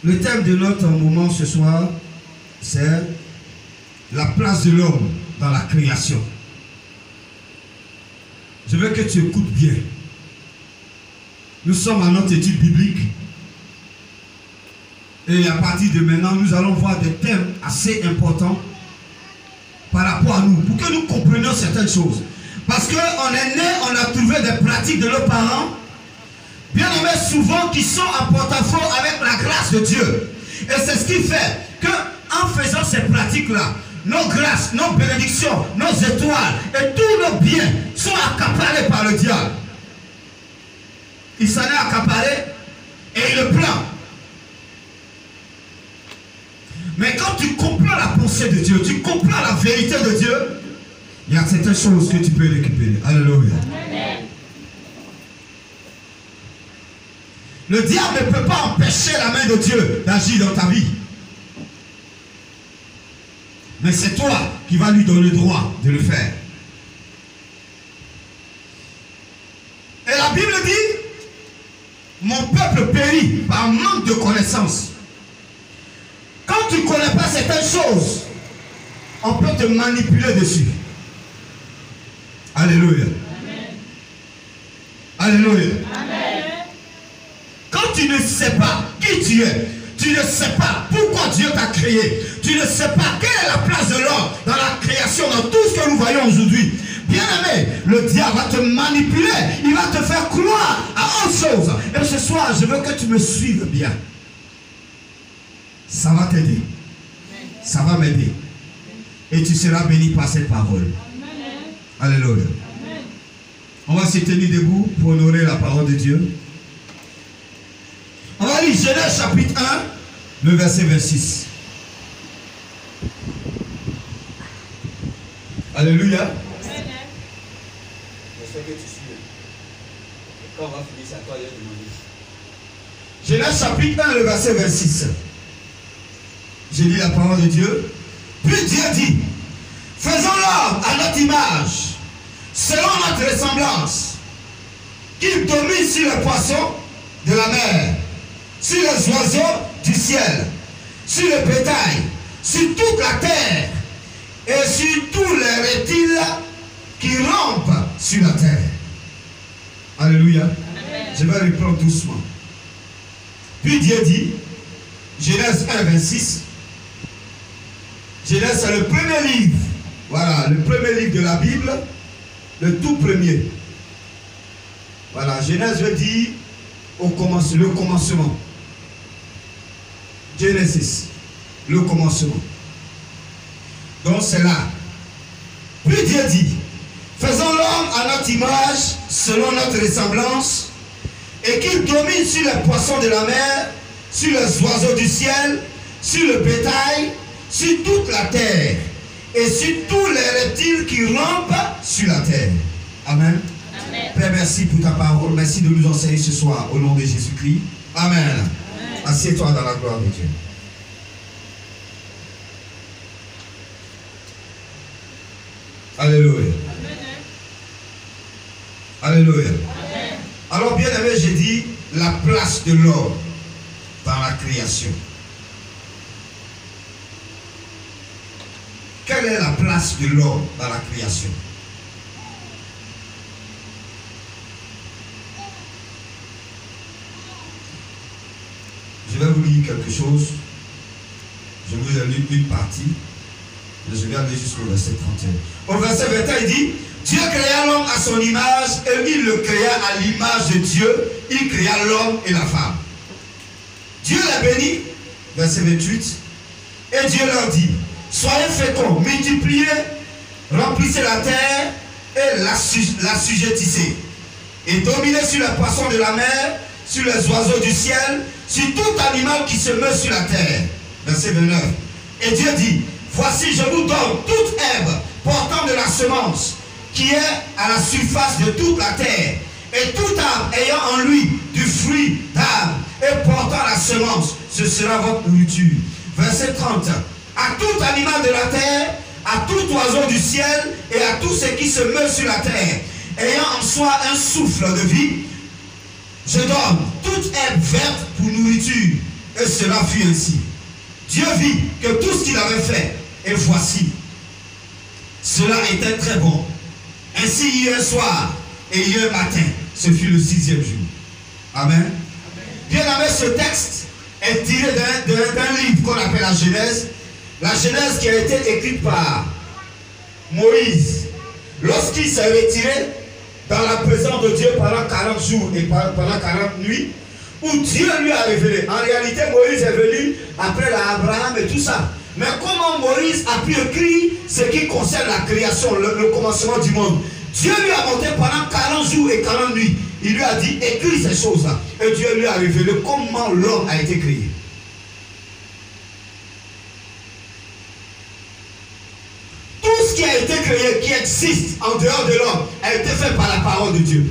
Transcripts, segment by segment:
Le thème de notre moment ce soir, c'est la place de l'homme dans la création. Je veux que tu écoutes bien. Nous sommes à notre étude biblique. Et à partir de maintenant, nous allons voir des thèmes assez importants par rapport à nous, pour que nous comprenions certaines choses. Parce qu'on est né, on a trouvé des pratiques de nos parents, bien aimés souvent, qui sont en porte-à-faux avec la grâce de Dieu. Et c'est ce qui fait qu'en faisant ces pratiques-là, nos grâces, nos bénédictions, nos étoiles et tous nos biens sont accaparés par le diable. Il s'en est accaparé et il le prend. Mais quand tu comprends la pensée de Dieu, tu comprends la vérité de Dieu, il y a certaines choses que tu peux récupérer. Alléluia. Amen. Le diable ne peut pas empêcher la main de Dieu d'agir dans ta vie. Mais c'est toi qui vas lui donner le droit de le faire. Et la Bible dit, mon peuple périt par manque de connaissance. Quand tu ne connais pas certaines choses, on peut te manipuler dessus. Alléluia. Amen. Alléluia. Amen. Quand tu ne sais pas qui tu es, tu ne sais pas pourquoi Dieu t'a créé, tu ne sais pas quelle est la place de l'homme dans la création, dans tout ce que nous voyons aujourd'hui. Bien aimé, le diable va te manipuler, il va te faire croire à autre chose. Et ce soir, je veux que tu me suives bien. Ça va t'aider. Ça va m'aider. Et tu seras béni par cette parole. Amen. Alléluia. Amen. On va se tenir debout pour honorer la parole de Dieu. On va lire Genèse chapitre 1, le verset 26. Alléluia. Amen. J'espère que tu suis. Quand on va finir, c'est à toi de demander. Genèse chapitre 1, le verset 26. J'ai lu la parole de Dieu. Puis Dieu dit, faisons l'homme à notre image, selon notre ressemblance, qu'il domine sur les poissons de la mer, sur les oiseaux du ciel, sur le bétail, sur toute la terre, et sur tous les reptiles qui rampent sur la terre. Alléluia. Amen. Je vais reprendre doucement. Puis Dieu dit, Genèse 1, 26, Genèse, c'est le premier livre. Voilà, le premier livre de la Bible. Le tout premier. Voilà, Genèse veut dire le commencement. Genesis, le commencement. Donc c'est là. Puis Dieu dit, faisons l'homme à notre image, selon notre ressemblance, et qu'il domine sur les poissons de la mer, sur les oiseaux du ciel, sur le bétail, sur toute la terre et sur tous les reptiles qui rampent sur la terre. Amen. Amen. Père, merci pour ta parole. Merci de nous enseigner ce soir au nom de Jésus-Christ. Amen. Amen. Assieds-toi dans la gloire de Dieu. Alléluia. Amen. Alléluia. Amen. Alors bien aimé, j'ai dit la place de l'homme dans la création. Quelle est la place de l'homme dans la création? vous lire quelque chose. Je vous ai lu une partie. Mais je vais aller jusqu'au verset 31. Au verset 21, il dit, Dieu créa l'homme à son image et il le créa à l'image de Dieu. Il créa l'homme et la femme. Dieu les bénit, verset 28, et Dieu leur dit, soyez féconds, multipliez, remplissez la terre et l'assujettissez. Et dominez sur les poissons de la mer, sur les oiseaux du ciel, sur tout animal qui se meut sur la terre. Verset 29. Et Dieu dit, voici je vous donne toute herbe portant de la semence qui est à la surface de toute la terre, et tout arbre ayant en lui du fruit d'arbre et portant la semence, ce sera votre nourriture. Verset 30. À tout animal de la terre, à tout oiseau du ciel et à tout ce qui se meut sur la terre, ayant en soi un souffle de vie, je donne toute herbe verte pour nourriture. Et cela fut ainsi. Dieu vit que tout ce qu'il avait fait, et voici, cela était très bon. Ainsi il y eut un soir et il y eut un matin. Ce fut le 6e jour. Amen. Bien aimé, ce texte est tiré d'un livre qu'on appelle la Genèse. La Genèse qui a été écrite par Moïse lorsqu'il s'est retiré dans la présence de Dieu pendant 40 jours et pendant 40 nuits, où Dieu lui a révélé. En réalité, Moïse est venu après Abraham et tout ça. Mais comment Moïse a pu écrire ce qui concerne la création, le commencement du monde? Dieu lui a montré pendant 40 jours et 40 nuits. Il lui a dit, écris ces choses-là. Et Dieu lui a révélé comment l'homme a été créé. Tout ce qui a été créé, qui existe en dehors de l'homme, a été fait par la parole de Dieu.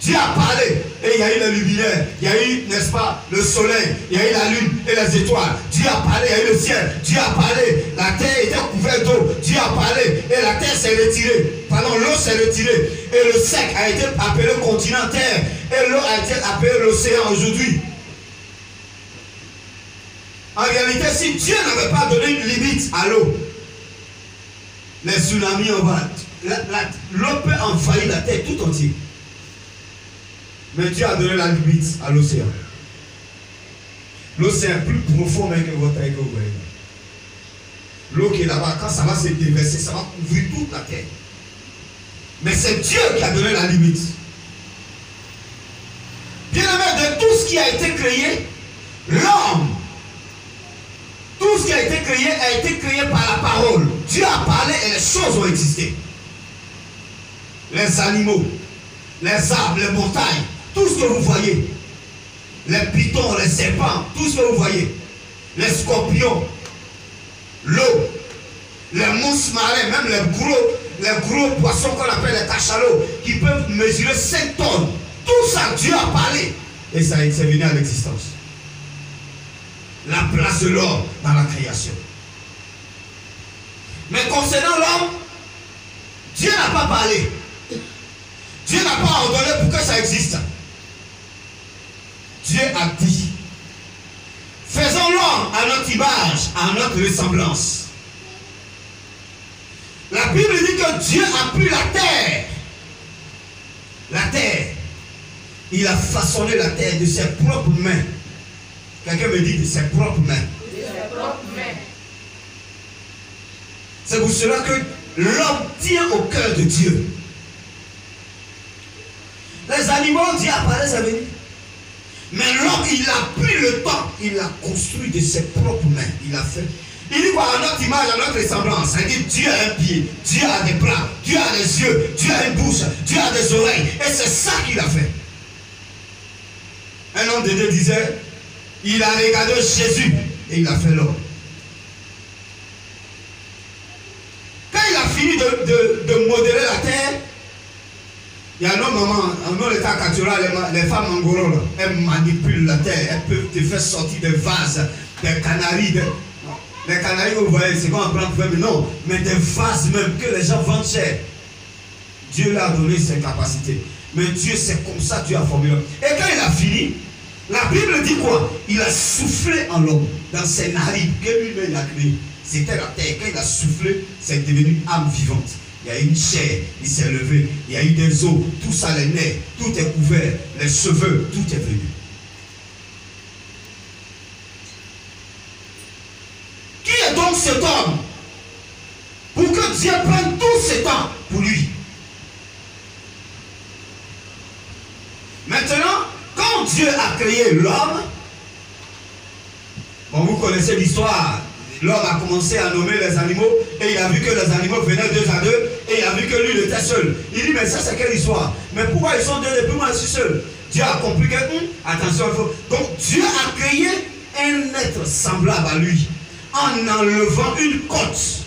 Dieu a parlé et il y a eu les luminaires, il y a eu, n'est-ce pas, le soleil, il y a eu la lune et les étoiles. Dieu a parlé, il y a eu le ciel. Dieu a parlé, la terre était couverte d'eau. Dieu a parlé et la terre s'est retirée. Pardon, l'eau s'est retirée. Et le sec a été appelé continent terre. Et l'eau a été appelée l'océan aujourd'hui. En réalité, si Dieu n'avait pas donné une limite à l'eau, les tsunamis en bas, l'eau peut envahir la terre tout entière. Mais Dieu a donné la limite à l'océan. L'océan est plus profond même que votre terre que vous voyez. L'eau qui est là-bas, quand ça va se déverser, ça va couvrir toute la terre. Mais c'est Dieu qui a donné la limite. Bien aimé, de tout ce qui a été créé, l'homme, tout ce qui a été créé par la parole. Dieu a parlé et les choses ont existé. Les animaux, les arbres, les montagnes, tout ce que vous voyez, les pitons, les serpents, tout ce que vous voyez, les scorpions, l'eau, les monstres marins, même les gros poissons qu'on appelle les cachalots, qui peuvent mesurer 5 tonnes. Tout ça, Dieu a parlé et ça est venu à l'existence. La place de l'homme dans la création. Mais concernant l'homme, Dieu n'a pas parlé. Dieu n'a pas ordonné pour que ça existe. Dieu a dit, faisons l'homme à notre image, à notre ressemblance. La Bible dit que Dieu a pris la terre. La terre. Il a façonné la terre de ses propres mains. Quelqu'un me dit de ses propres mains. De ses propres mains. C'est pour cela que l'homme tient au cœur de Dieu. Les animaux, Dieu apparaît, ça veut dire. Mais l'homme, il a pris le temps, il l'a construit de ses propres mains. Il a fait. Il dit quoi? À notre image, à notre ressemblance. C'est-à-dire Dieu a un pied, Dieu a des bras, Dieu a des yeux, Dieu a une bouche, Dieu a des oreilles. Et c'est ça qu'il a fait. Un homme de Dieu disait, il a regardé Jésus et il a fait l'homme. Quand il a fini de modeler la terre, il y a un moment, en l'état culturel, les femmes angoro, elles manipulent la terre, elles peuvent te faire sortir des vases, des canaries. Les canaries, vous voyez, c'est qu'on apprend pour faire, mais non, mais des vases même que les gens vendent cher. Dieu leur a donné ses capacités. Mais Dieu, c'est comme ça, Dieu a formé l'homme. Et quand il a fini, la Bible dit quoi? Il a soufflé en l'homme, dans ses narines, que lui-même a créé. C'était la terre. Quand il a soufflé, c'est devenu âme vivante. Il y a eu une chair, il s'est levé, il y a eu des os, tout ça, les nerfs, tout est couvert, les cheveux, tout est venu. Maintenant, quand Dieu a créé l'homme, bon, vous connaissez l'histoire. L'homme a commencé à nommer les animaux et il a vu que les animaux venaient deux à deux et il a vu que lui il était seul. Il dit, mais ça c'est quelle histoire? Mais pourquoi ils sont deux et puis moi je suis seul? Dieu a compris que, attention, il faut. Donc Dieu a créé un être semblable à lui en enlevant une côte.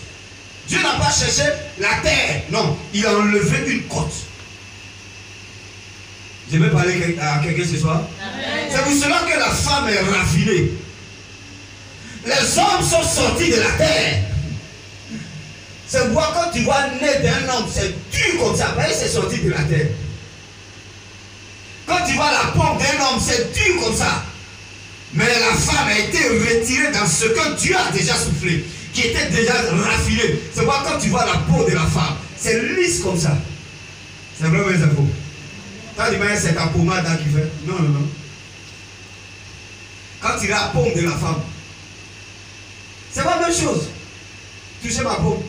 Dieu n'a pas cherché la terre, non, il a enlevé une côte. Je vais parler à quelqu'un ce soir. C'est pour cela que la femme est raffinée. Les hommes sont sortis de la terre. C'est pourquoi quand tu vois naître d'un homme, c'est dur comme ça, parce que c'est sorti de la terre. Quand tu vois la pompe d'un homme, c'est dur comme ça. Mais la femme a été retirée dans ce que Dieu a déjà soufflé, qui était déjà raffiné. C'est pourquoi quand tu vois la peau de la femme, c'est lisse comme ça. C'est vraiment les infos. Quand tu dis c'est ta pommade qui fait. Non, non, non. Quand tu as la paume de la femme, c'est pas la même chose. Touchez ma peau.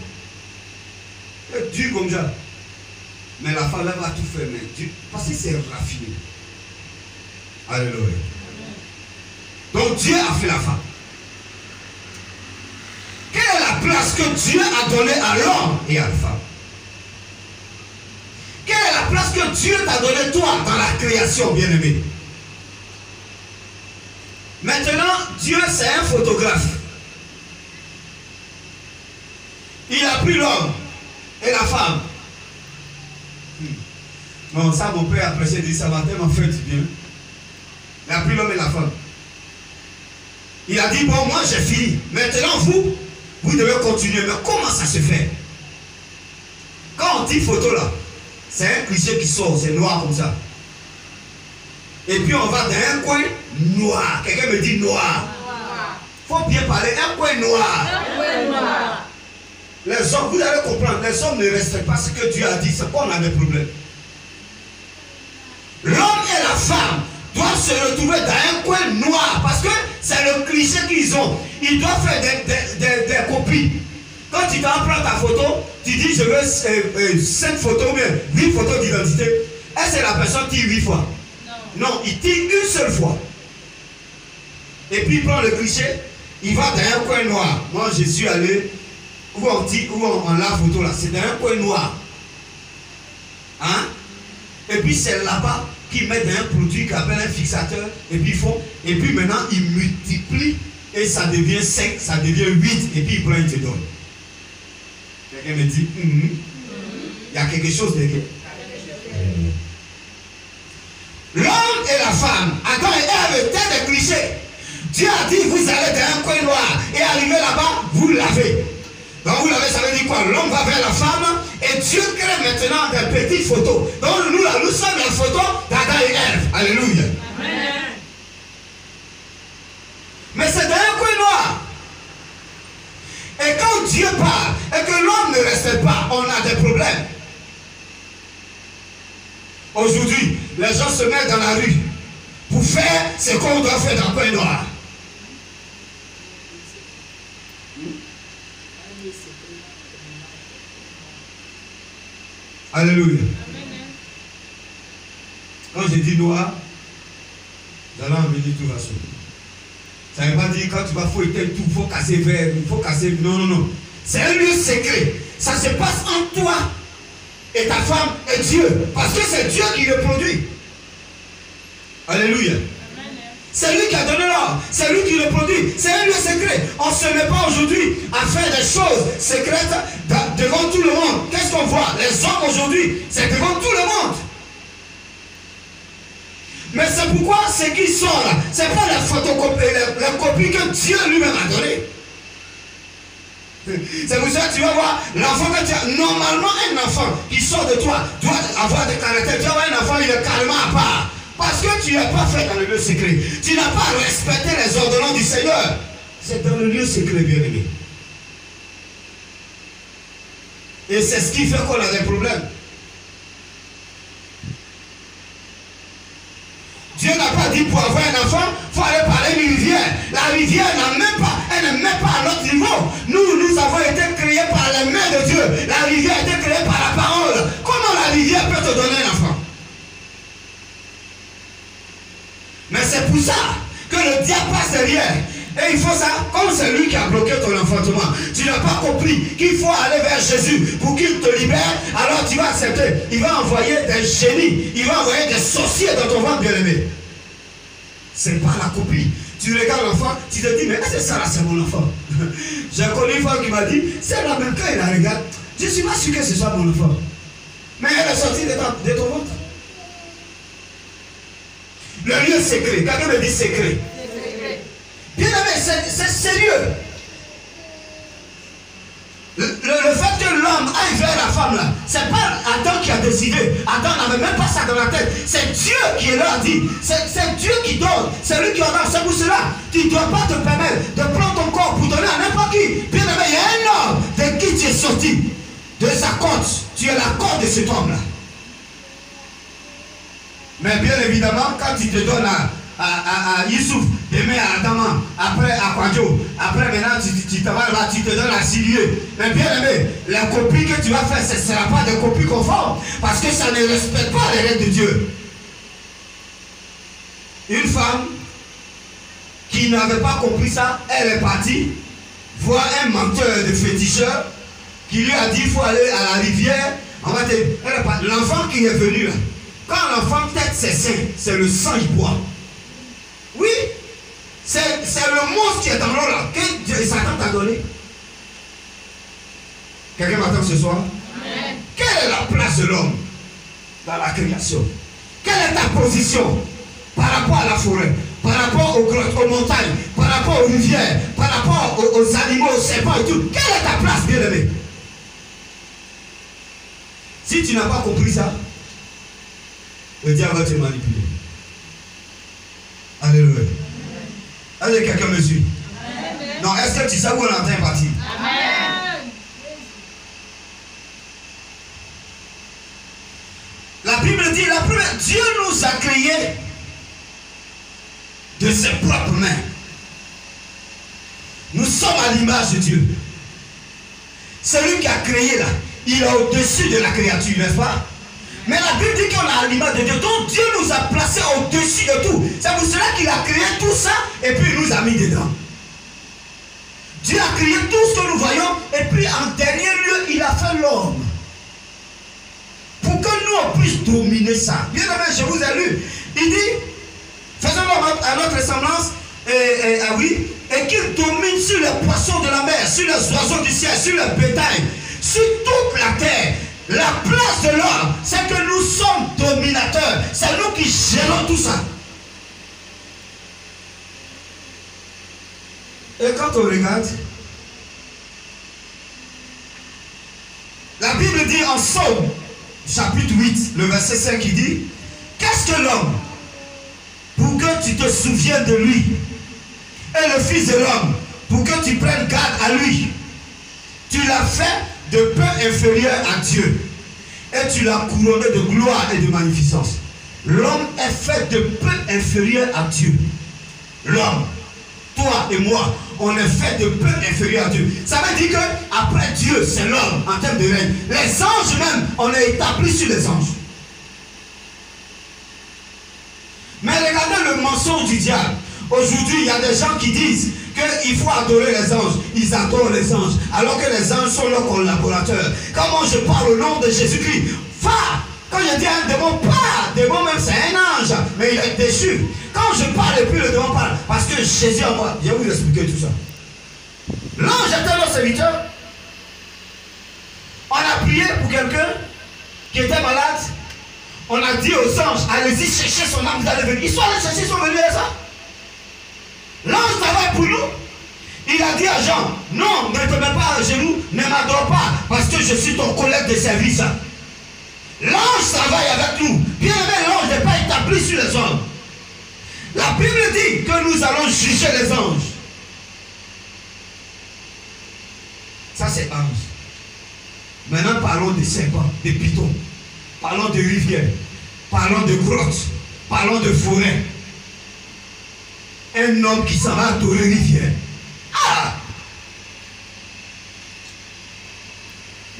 C'est dur comme ça. Mais la femme, elle va tout faire. Mais parce que c'est raffiné. Alléluia. Donc Dieu a fait la femme. Quelle est la place que Dieu a donnée à l'homme et à la femme? Quelle est la place que Dieu t'a donnée toi dans la création, bien-aimé? Maintenant, Dieu c'est un photographe. Il a pris l'homme et la femme. Bon, ça, mon père appréciait, dit ça va tellement faire du bien. Il a pris l'homme et la femme. Il a dit, bon, moi j'ai fini. Maintenant, vous devez continuer. Mais comment ça se fait? Quand on dit photo là, c'est un cliché qui sort, c'est noir comme ça. Et puis on va dans un coin noir. Quelqu'un me dit noir. Il faut bien parler, un coin noir. Un coin noir. Les hommes, vous allez comprendre, les hommes ne respectent pas ce que Dieu a dit, c'est qu'on a des problèmes. L'homme et la femme doivent se retrouver dans un coin noir parce que c'est le cliché qu'ils ont. Ils doivent faire des copies. Quand tu t'en prends ta photo, tu dis je veux 5 photos ou bien 8 photos d'identité. Est-ce que c'est la personne qui 8 fois? Non. Non, il tire une seule fois. Et puis il prend le cliché, il va dans un coin noir. Moi je suis allé où on la photo là, c'est dans un coin noir. Hein? Et puis c'est là-bas qu'ils mettent un produit qu'ils appellent un fixateur. Et puis ils font. Et puis maintenant ils multiplient. Et ça devient 5, ça devient 8. Et puis ils prennent, ils te donnent. Quelqu'un me dit, il y a quelque chose de bien. L'homme et la femme, Adam et Ève étaient des clichés. Dieu a dit, vous allez dans un coin noir. Et arrivé là-bas, vous l'avez. Donc vous l'avez, ça veut dire quoi? L'homme va vers la femme et Dieu crée maintenant des petites photos. Donc nous là, nous sommes la photo d'Adam et Ève. Alléluia. Amen. Mais c'est dans un coin noir. Et quand Dieu parle et que l'homme ne respecte pas, on a des problèmes. Aujourd'hui, les gens se mettent dans la rue pour faire ce qu'on doit faire dans le coin noir. Alléluia. Quand je dis noir, nous allons en venir tout va sauter. Ça ne veut pas dire quand tu vas fouetter tout, il faut casser vert, il faut casser. Non, non, non. C'est un lieu secret. Ça se passe entre toi et ta femme et Dieu. Parce que c'est Dieu qui le produit. Alléluia. C'est lui qui a donné l'or. C'est lui qui le produit. C'est un lieu secret. On ne se met pas aujourd'hui à faire des choses secrètes devant tout le monde. Qu'est-ce qu'on voit? Les hommes aujourd'hui, c'est devant tout le monde. Mais c'est pourquoi ce qui sort là, ce n'est pas la photocopie, la copie que Dieu lui-même a donnée. C'est pour ça que tu vas voir l'enfant que tu as. Normalement, un enfant qui sort de toi doit avoir des caractères. Tu vas voir un enfant, il est carrément à part. Parce que tu n'es pas fait dans le lieu secret. Tu n'as pas respecté les ordonnances du Seigneur. C'est dans le lieu secret, bien-aimé. Et c'est ce qui fait qu'on a des problèmes. Dieu n'a pas dit pour avoir un enfant, il faut aller par une rivière. La rivière n'a même pas, elle n'est même pas à notre niveau. Nous avons été créés par les mains de Dieu. La rivière a été créée par la parole. Comment la rivière peut te donner un enfant? c'est pour ça que le diable passe derrière. Et il faut ça, comme c'est lui qui a bloqué ton enfantement, tu n'as pas compris qu'il faut aller vers Jésus pour qu'il te libère, alors tu vas accepter. Il va envoyer des génies, il va envoyer des sorciers dans ton ventre bien-aimé. C'est pas la copie. Tu regardes l'enfant, tu te dis, mais est-ce que ça là c'est mon enfant? J'ai connu une femme qui m'a dit, c'est la même quand il la regarde, je ne suis pas sûr que ce soit mon enfant. Mais elle est sortie de ton ventre. Le lieu secret, quelqu'un me dit secret. Bien aimé, c'est sérieux. Le fait que l'homme aille vers la femme là, c'est pas Adam qui a décidé. Adam n'avait même pas ça dans la tête. C'est Dieu qui est là, dit. C'est Dieu qui donne. C'est lui qui ordonne. C'est pour cela. Tu ne dois pas te permettre de prendre ton corps pour donner à n'importe qui. Bien aimé, il y a un homme de qui tu es sorti. De sa côte. Tu es la côte de cet homme là. Mais bien évidemment, quand tu te donnes à Youssouf, demain à Adama, après à Kwadjo, après maintenant tu te donnes à Silieu. Mais bien aimé, la copie que tu vas faire, ce ne sera pas de copie conforme, parce que ça ne respecte pas les règles de Dieu. Une femme qui n'avait pas compris ça, elle est partie voir un menteur de féticheur qui lui a dit il faut aller à la rivière. L'enfant qui est venu là, quand l'enfant tête ses seins, c'est le sang il boit. Oui, c'est le monstre qui est dans l'eau là, que Dieu et Satan t'a donné. Quelqu'un m'attend ce soir? Amen. Quelle est la place de l'homme dans la création? Quelle est ta position par rapport à la forêt, par rapport aux grottes, aux montagnes, par rapport aux rivières, par rapport aux animaux, aux serpents et tout? Quelle est ta place, bien-aimé? Si tu n'as pas compris ça, le diable va te manipuler. Alléluia. Est-ce que quelqu'un me suit? Amen. Non, est-ce que tu sais où on entend partir? Amen. La Bible dit, Dieu nous a créés de ses propres mains. Nous sommes à l'image de Dieu. Celui qui a créé là, il est au-dessus de la créature, n'est-ce pas? Mais la Bible dit qu'on a l'image de Dieu. Donc Dieu nous a placés au-dessus de tout. C'est pour cela qu'il a créé tout ça et puis il nous a mis dedans. Dieu a créé tout ce que nous voyons et puis en dernier lieu, il a fait l'homme. Pour que nous on puisse dominer ça. Bien aimé, je vous ai lu. Il dit, faisons-le à notre ressemblance, et qu'il domine sur les poissons de la mer, sur les oiseaux du ciel, sur le bétail, sur toute la terre. La place de l'homme, c'est que nous sommes dominateurs. C'est nous qui gérons tout ça. Et quand on regarde, la Bible dit en Psaume, chapitre 8, le verset 5, il dit, qu'est-ce que l'homme pour que tu te souviennes de lui, et le Fils de l'homme pour que tu prennes garde à lui? Tu l'as fait de peu inférieur à Dieu. Et tu l'as couronné de gloire et de magnificence. L'homme est fait de peu inférieur à Dieu. L'homme, toi et moi, on est fait de peu inférieur à Dieu. Ça veut dire qu'après Dieu, c'est l'homme en termes de règne. Les anges même, on est établi sur les anges. Mais regardez le mensonge du diable. Aujourd'hui, il y a des gens qui disent qu'il faut adorer les anges. Ils adorent les anges. Alors que les anges sont leurs collaborateurs. Quand moi je parle au nom de Jésus-Christ, quand je dis un démon, pas démon même, c'est un ange. Mais il est déchu. Quand je parle et puis le démon parle, parce que Jésus en moi, je vais vous expliquer tout ça. L'ange était notre serviteur. On a prié pour quelqu'un qui était malade. On a dit aux anges, allez-y chercher son âme, vous allez venir. Ils sont allés chercher, ils sont venus à ça. L'ange travaille pour nous. Il a dit à Jean, non, ne te mets pas à genoux, ne m'adore pas, parce que je suis ton collègue de service. L'ange travaille avec nous. Bien aimé, l'ange n'est pas établi sur les hommes. La Bible dit que nous allons juger les anges. Ça c'est ange. Maintenant parlons des serpents, des pitons. Parlons de rivières. Parlons de grottes. Parlons de forêts. Un homme qui s'en va adorer rivière. Ah!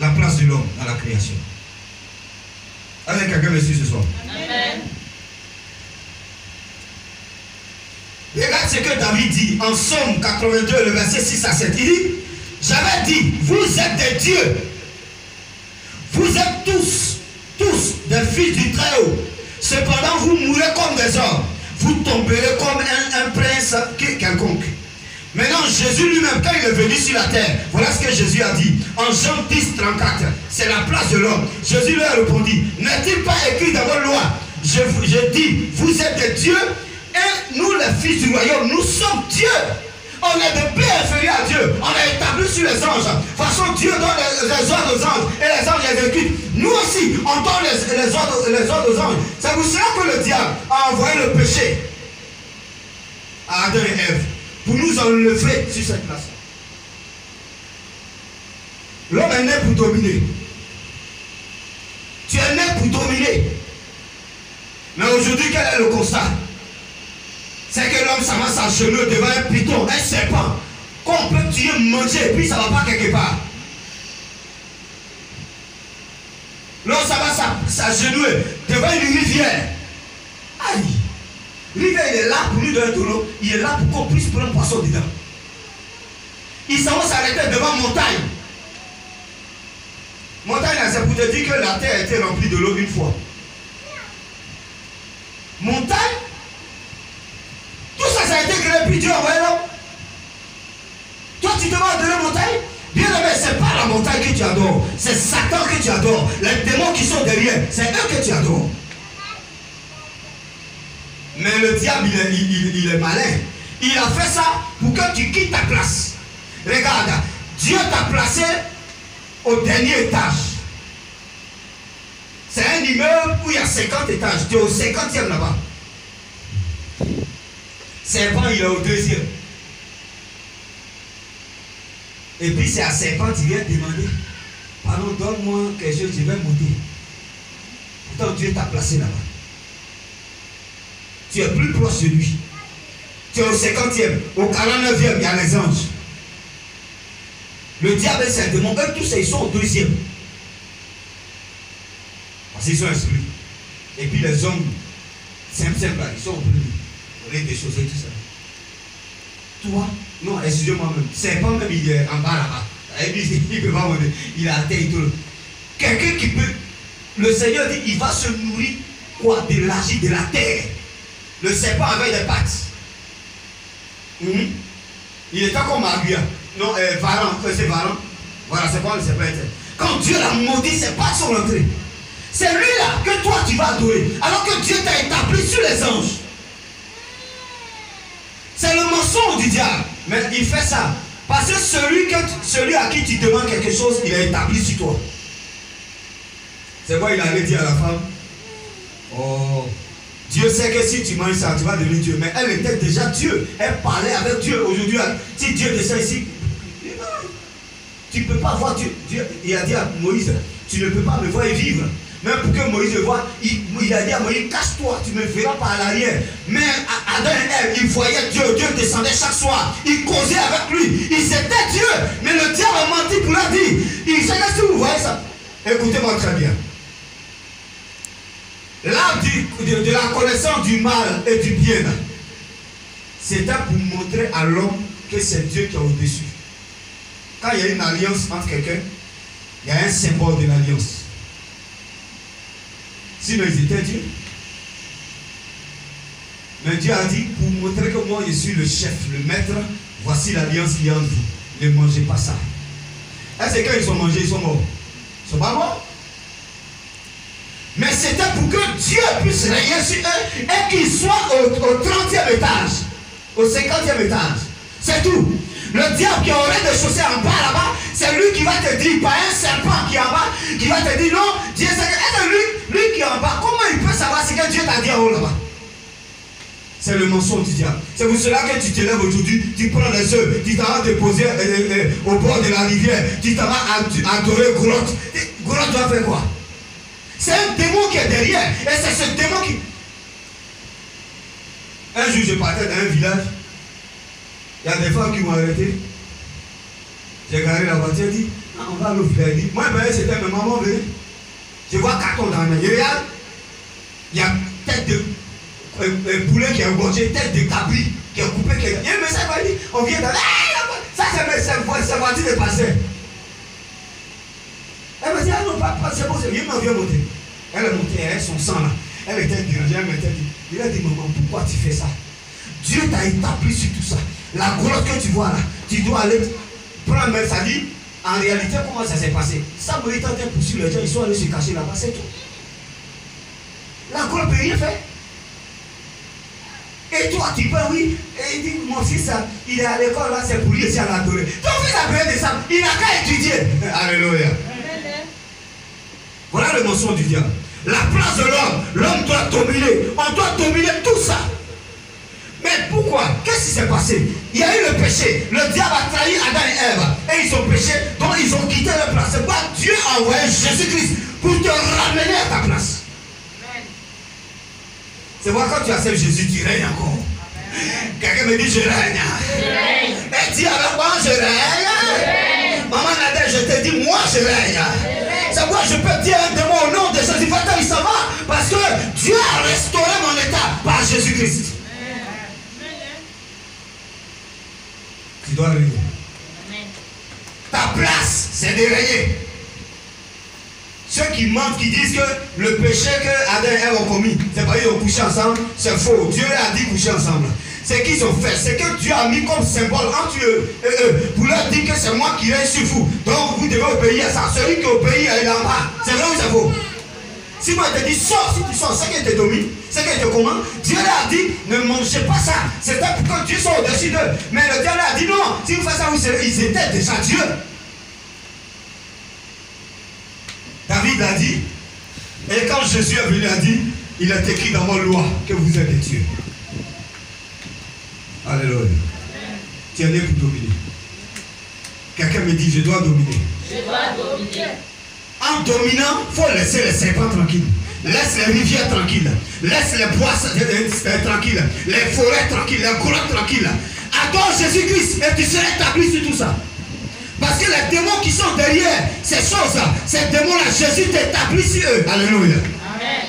La place de l'homme dans la création. Allez, quelqu'un me suit ce soir. Amen. ce que David dit en Psaume 82, le verset 6 à 7. Il dit, j'avais dit, vous êtes des dieux. Vous êtes tous des fils du Très-Haut. Cependant, vous mourrez comme des hommes. Vous tomberez comme un prince quelconque. Maintenant, Jésus lui-même, quand il est venu sur la terre, voilà ce que Jésus a dit. En Jean 10, 34, c'est la place de l'homme. Jésus lui a répondu, n'est-il pas écrit dans votre loi? Je dis, vous êtes des dieux, et nous, les fils du royaume, nous sommes dieux. On est de paix inférieur à Dieu. On est établi sur les anges. De toute façon, Dieu donne les ordres aux anges, et les anges les exécutent. Nous aussi, on donne les ordres aux anges. C'est pour cela que le diable a envoyé le péché à Adam et Ève, pour nous enlever sur cette place. L'homme est né pour dominer. Tu es né pour dominer. Mais aujourd'hui, quel est le constat? C'est que l'homme s'avance à genoux devant un python, un serpent, qu'on peut tuer, manger, et puis ça ne va pas quelque part. L'homme s'avance à genoux devant une rivière. Aïe! Rivière, il est là pour nous donner de l'eau. Il est là pour qu'on puisse prendre un poisson dedans. Il s'en va s'arrêter devant montagne. Montagne, c'est pour te dire que la terre a été remplie de l'eau une fois. Montagne, tout ça, ça a été créé, puis Dieu a envoyé l'homme. Toi, tu te vas adorer montagne? Bien aimé, ce n'est pas la montagne que tu adores, c'est Satan que tu adores. Les démons qui sont derrière, c'est eux que tu adores. Mais le diable, il est malin. Il a fait ça pour que tu quittes ta place. Regarde, Dieu t'a placé au dernier étage. C'est un immeuble où il y a 50 étages. Tu es au 50e là-bas. Serpent, il est au 2e. Et puis c'est à Serpent, tu viens demander, pardon, donne-moi quelque chose, je vais monter. Pourtant Dieu t'a placé là-bas. Tu es plus proche de lui. Tu es au 50e, au 49e, il y a les anges. Le diable et ses démons, eux tous, ils sont au 2e. Parce qu'ils sont instruits. Et puis les hommes, simple, ils sont au premier. Au lieu des choses et tout ça. Toi, non, excusez-moi même. Serpent même, il est en bas là-bas. Il ne peut pas monter. Il est à terre et tout. Quelqu'un qui peut. Le Seigneur dit, il va se nourrir quoi? De l'argile de la terre. Le serpent avait des pattes. Il était comme Maria. Non, Varan, c'est Varan. Voilà, c'est quoi le serpent était. Quand Dieu l'a maudit, ses pattes sont rentrées. C'est lui-là que toi tu vas adorer. Alors que Dieu t'a établi sur les anges. C'est le mensonge du diable. Mais il fait ça. Parce que celui à qui tu demandes quelque chose, il est établi sur toi. C'est quoi il avait dit à la femme? Oh, Dieu sait que si tu manges ça, tu vas devenir Dieu. Mais elle était déjà Dieu. Elle parlait avec Dieu. Aujourd'hui, si Dieu descend ici, tu ne peux pas voir Dieu. Dieu. Il a dit à Moïse, tu ne peux pas me voir et vivre. Même pour que Moïse le voie, il a dit à Moïse, cache-toi, tu ne me verras pas à l'arrière. Mais Adam et Ève, ils voyaient Dieu. Dieu descendait chaque soir. Ils causaient avec lui. Ils étaient Dieu. Mais le diable a menti pour leur dire. Il sait que si vous voyez ça. Écoutez-moi très bien. L'arbre de la connaissance du mal et du bien, c'était pour montrer à l'homme que c'est Dieu qui est au-dessus. Quand il y a une alliance entre quelqu'un, il y a un symbole de l'alliance. Sinon, ils étaient Dieu. Mais Dieu a dit, pour montrer que moi je suis le chef, le maître, voici l'alliance qui est entre vous. Ne mangez pas ça. Est-ce que quand ils sont mangés, ils sont morts? Ils ne sont pas morts. Mais c'était pour que Dieu puisse régner sur eux et qu'ils soient au 30e étage, au 50e étage. C'est tout. Le diable qui aurait des chaussées en bas là-bas, c'est lui qui va te dire, pas un serpent qui est en bas, qui va te dire non, Dieu c'est lui qui est en bas. Comment il peut savoir ce que Dieu t'a dit en haut là-bas? C'est le mensonge du diable. C'est pour cela que tu te lèves aujourd'hui, tu prends les œufs, tu t'en vas te poser au bord de la rivière, tu t'en vas adorer Grotte. Grotte doit faire quoi? C'est un démon qui est derrière. Et c'est ce démon qui... Un jour, je partais dans un village. Il y a des femmes qui m'ont arrêté. J'ai garé la voiture, dit, ah, on va à l'ouvrir. Elle dit, moi, c'était ma maman, venez. Je vois carton dans la main. Il y a tête de poulet qui est égorgé, tête de cabri qui est coupé. Il y a un message qui dit, on vient d'aller. Ça, c'est parti de passer. Elle me dit, ah non, c'est bon, il m'a vient monter. Elle est montée, elle, son sang là. Elle était dérangée, elle m'était dit, il a dit, maman, pourquoi tu fais ça? Dieu t'a établi sur tout ça. La grotte que tu vois là, tu dois aller prendre, ça dit, en réalité, comment ça s'est passé? Ça me dit, impossible, les gens, ils sont allés se cacher là-bas, c'est tout. La grotte ne peut rien faire. Et toi, tu peux, oui. Et il dit, mon fils, il est à l'école là, c'est pour lui aussi à l'adorer. Ton fils a besoin de ça, il n'a qu'à étudier. Alléluia. Voilà le mensonge du diable. La place de l'homme doit dominer. On doit dominer tout ça. Mais pourquoi? Qu'est-ce qui s'est passé? Il y a eu le péché. Le diable a trahi Adam et Ève. Et ils ont péché, donc ils ont quitté leur place. C'est pourquoi Dieu a envoyé Jésus-Christ pour te ramener à ta place. C'est pourquoi quand tu acceptes Jésus, tu règnes encore. Quelqu'un me dit je règne. Et dis avec moi je règne. Maman Nadège, je te dis moi je règne. C'est pourquoi je peux dire un démon au nom de Jésus. Il s'en va parce que Dieu a restauré mon état par Jésus-Christ. Tu dois régner. Ta place, c'est de régner. Ceux qui mentent, qui disent que le péché que Adam et Ève ont commis, c'est pas qu'ils ont couché ensemble, c'est faux. Dieu leur a dit coucher ensemble. C'est qu'ils ont fait, c'est que Dieu a mis comme symbole entre eux et eux pour leur dire que c'est moi qui règne sur vous. Donc vous devez obéir à ça. Celui qui obéit est en bas. C'est vrai ou c'est faux? Si moi je te dis sors, si tu sors, c'est qu'il te domine, c'est qu'il te commande. Dieu leur a dit ne mangez pas ça. C'était pour que Dieu soit au-dessus d'eux. Mais le diable leur a dit non, si vous faites ça, ils étaient déjà Dieu. David l'a dit, et quand Jésus est venu, il a dit, il est écrit dans ma loi que vous êtes des dieux. Alléluia. Tu es né pour dominer. Quelqu'un me dit, je dois dominer. Je dois dominer. En dominant, il faut laisser les serpents tranquilles. Laisse les rivières tranquilles. Laisse les bois tranquilles. Les forêts tranquilles. Les grottes tranquilles. Adore Jésus-Christ et tu seras établi sur tout ça. Parce que les démons qui sont derrière ces choses-là, ces démons-là, Jésus t'établit sur eux. Alléluia. Amen.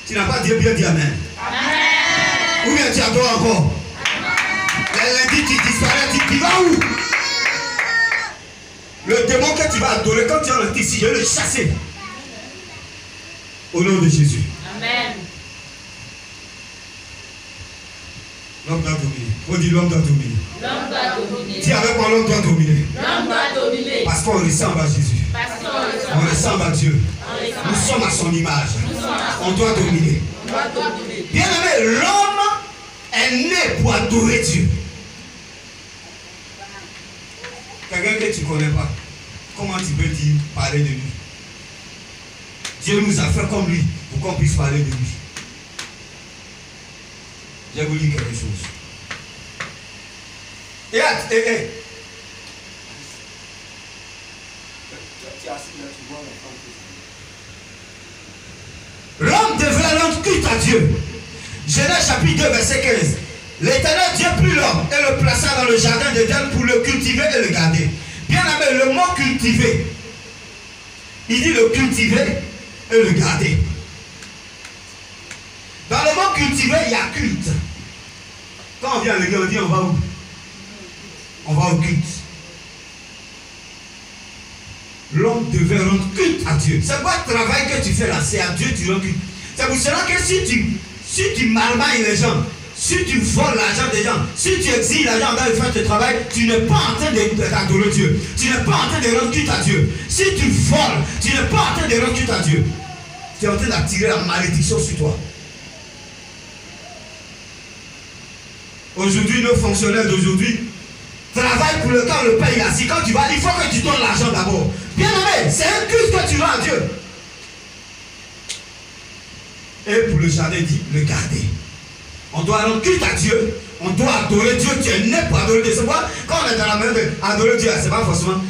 Tu n'as pas bien dit Amen. Amen. Ou bien tu adores encore. Amen. Lundi, tu disparais, tu vas où? Le démon que tu vas adorer, quand tu as le tissu, je vais le chasser. Au nom de Jésus. Amen. L'homme doit dominer. On dit l'homme doit dominer. L'homme doit dominer. Dis avec moi, l'homme doit dominer. L'homme doit dominer. Parce qu'on ressemble à Jésus. On ressemble à Dieu. Nous sommes à son image. On doit dominer. Bien aimé, l'homme est né pour adorer Dieu. Quelqu'un que tu ne connais pas, comment tu peux dire parler de lui? Dieu nous a fait comme lui pour qu'on puisse parler de lui. Je vais vous dire quelque chose. L'homme devrait rendre culte à Dieu. Genèse chapitre 2, verset 15. L'Éternel Dieu prit l'homme et le plaça dans le jardin d'Éden pour le cultiver et le garder. Bien aimé, le mot cultiver, il dit le cultiver et le garder. Dans le mot cultiver, il y a culte. Quand on vient à l'église, on dit on va où? On va au culte. L'homme devait rendre culte à Dieu. C'est quoi le travail que tu fais là? C'est à Dieu que tu rends culte. C'est pour cela que si tu marmailles les gens, si tu voles l'argent des gens, si tu exiles l'argent dans le fait de travail, tu n'es pas en train d'adorer Dieu. Tu n'es pas en train de rendre culte à Dieu. Si tu voles, tu n'es pas en train de rendre culte à Dieu. Tu es en train d'attirer la malédiction sur toi. Aujourd'hui, nos fonctionnaires d'aujourd'hui travaillent pour le temps le paye là. Si quand tu vas, il faut que tu donnes l'argent d'abord. Bien aimé, c'est un culte que tu rends à Dieu. Et pour le jardin, dit le garder. On doit rendre culte à Dieu. On doit adorer Dieu. Tu es né pour adorer Dieu. C'est quoi? Quand on est dans la main d'adorer Dieu, c'est pas forcément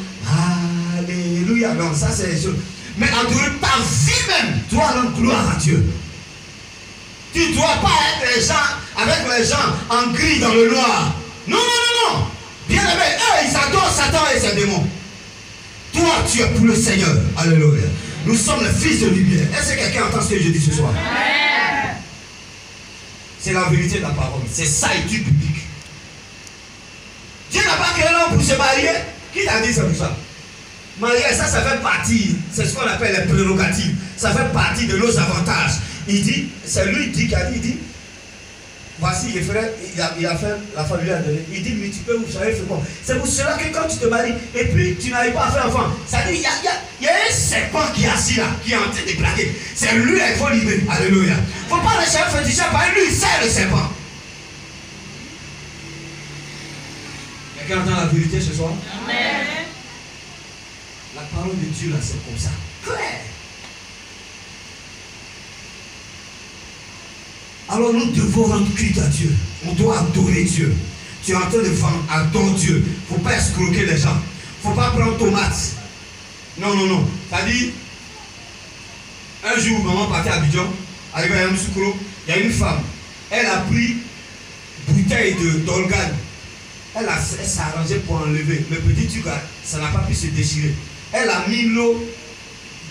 Alléluia. Non, ça c'est les choses. Mais adorer ta vie même, tu dois rendre gloire à Dieu. Tu ne dois pas être les gens avec les gens en gris dans le noir. Non, non, non, non. Bien aimé, eux, ils adorent Satan et ses démons. Toi, tu es pour le Seigneur. Alléluia. Nous sommes les fils de lumière. Est-ce que quelqu'un entend ce que je dis ce soir? C'est la vérité de la parole. C'est ça, étude biblique. Dieu n'a pas créé l'homme pour se marier. Qui t'a dit ça pour ça? Marier, ça fait partie. C'est ce qu'on appelle les prérogatives. Ça fait partie de nos avantages. Il dit, c'est lui qui a dit, voici les frères, il a fait, la femme lui a donné. Il dit, mais tu peux vous savez, c'est bon. C'est pour cela que quand tu te maries, et puis tu n'arrives pas à faire enfant, ça dit, il y a un serpent qui est assis là, qui est en train de plaquer. C'est lui qu'il faut libérer. Alléluia. Il ne faut pas le chef féticheur, parce que lui, c'est le serpent. Quelqu'un entend la vérité ce soir? Amen. La parole de Dieu là, c'est comme ça. Claire. Alors nous devons rendre culte à Dieu. On doit adorer Dieu. Tu es en train de vendre, adore Dieu. Il ne faut pas escroquer les gens. Il ne faut pas prendre tomates. Non, non, non. C'est-à-dire, un jour, maman partait à Abidjan, arrivée à Yamoussoukro, il y a une femme. Elle a pris bouteille d'organe. Elle s'est arrangée pour enlever. Le petit truc, ça n'a pas pu se déchirer. Elle a mis l'eau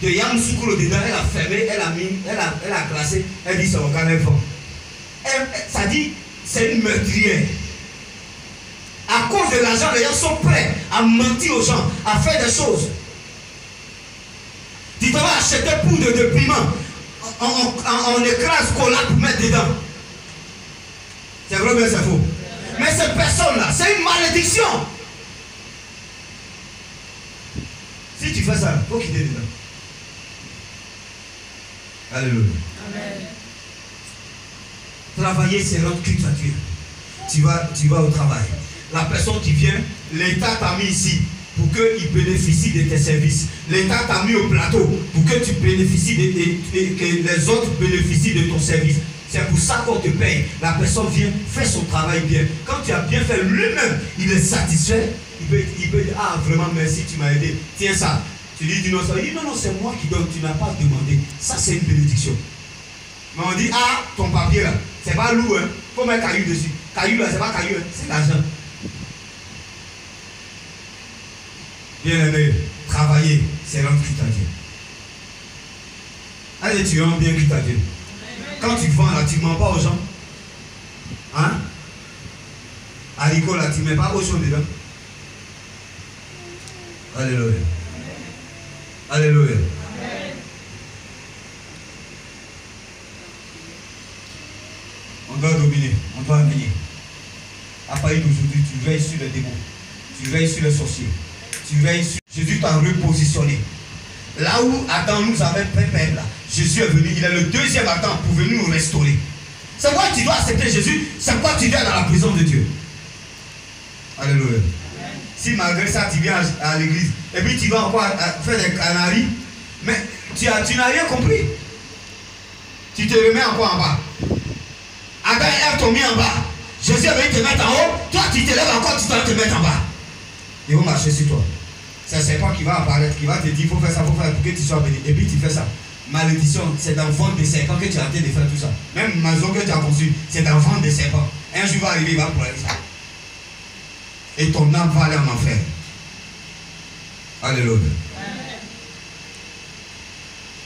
de Yamoussoukro dedans, elle a fermé, elle a glacé. Elle dit c'est organe, elle vend. Ça dit, c'est une meurtrière. À cause de l'argent, les gens sont prêts à mentir aux gens, à faire des choses. Tu dois acheter poudre de piment, on écrase cola pour mettre dedans. C'est vrai, mais c'est faux. Mais cette personne-là, c'est une malédiction. Si tu fais ça, il faut quitter dedans. Alléluia. Amen. Travailler, c'est rendre culte à Dieu. Tu vas au travail. La personne qui vient, l'État t'a mis ici pour qu'il bénéficie de tes services. L'État t'a mis au plateau pour que tu bénéficies que les autres bénéficient de ton service. C'est pour ça qu'on te paye. La personne vient, fait son travail bien. Quand tu as bien fait lui-même, il est satisfait. Il peut dire, ah vraiment merci, tu m'as aidé. Tiens ça. Tu lui dis non, ça. Il dit non, non, c'est moi qui donne, tu n'as pas demandé. Ça, c'est une bénédiction. Mais on dit, ah, ton papier là, c'est pas lourd, hein. Faut mettre caillou dessus. Caillou là, c'est pas caillou, hein. C'est l'argent. Bien aimé, travailler, c'est rendre culte à Dieu. Allez, tu rends bien culte à Dieu. Quand tu vends là, tu ne mens pas aux gens. Hein? Haricot là, tu ne mets pas aux gens dedans. Alléluia. Alléluia. On doit dominer, on doit gagner. À partir d'aujourd'hui, tu veilles sur les démons, tu veilles sur les sorciers, tu veilles sur... Jésus t'a repositionné. Là où Adam nous avait fait là, Jésus est venu, il est le deuxième Adam pour venir nous restaurer. C'est pourquoi tu dois accepter Jésus, c'est pourquoi tu viens dans la prison de Dieu. Alléluia. Si malgré ça tu viens à l'église, et puis tu vas encore faire des canaries, mais tu n'as rien compris. Tu te remets encore en bas. Adam et Ève t'ont mis en bas. Jésus est venu te mettre en haut. Toi tu te lèves encore, tu dois te mettre en bas. Ils vont marcher sur toi. C'est un serpent qui va apparaître, qui va te dire, il faut faire ça, il faut faire pour que tu sois béni. Et puis tu fais ça. Malédiction, c'est dans le ventre des serpents que tu as en train de faire tout ça. Même maison que tu as conçue, c'est dans le ventre des serpents. Un jour va arriver, il va pleurer ça. Et ton âme va aller en enfer. Alléluia.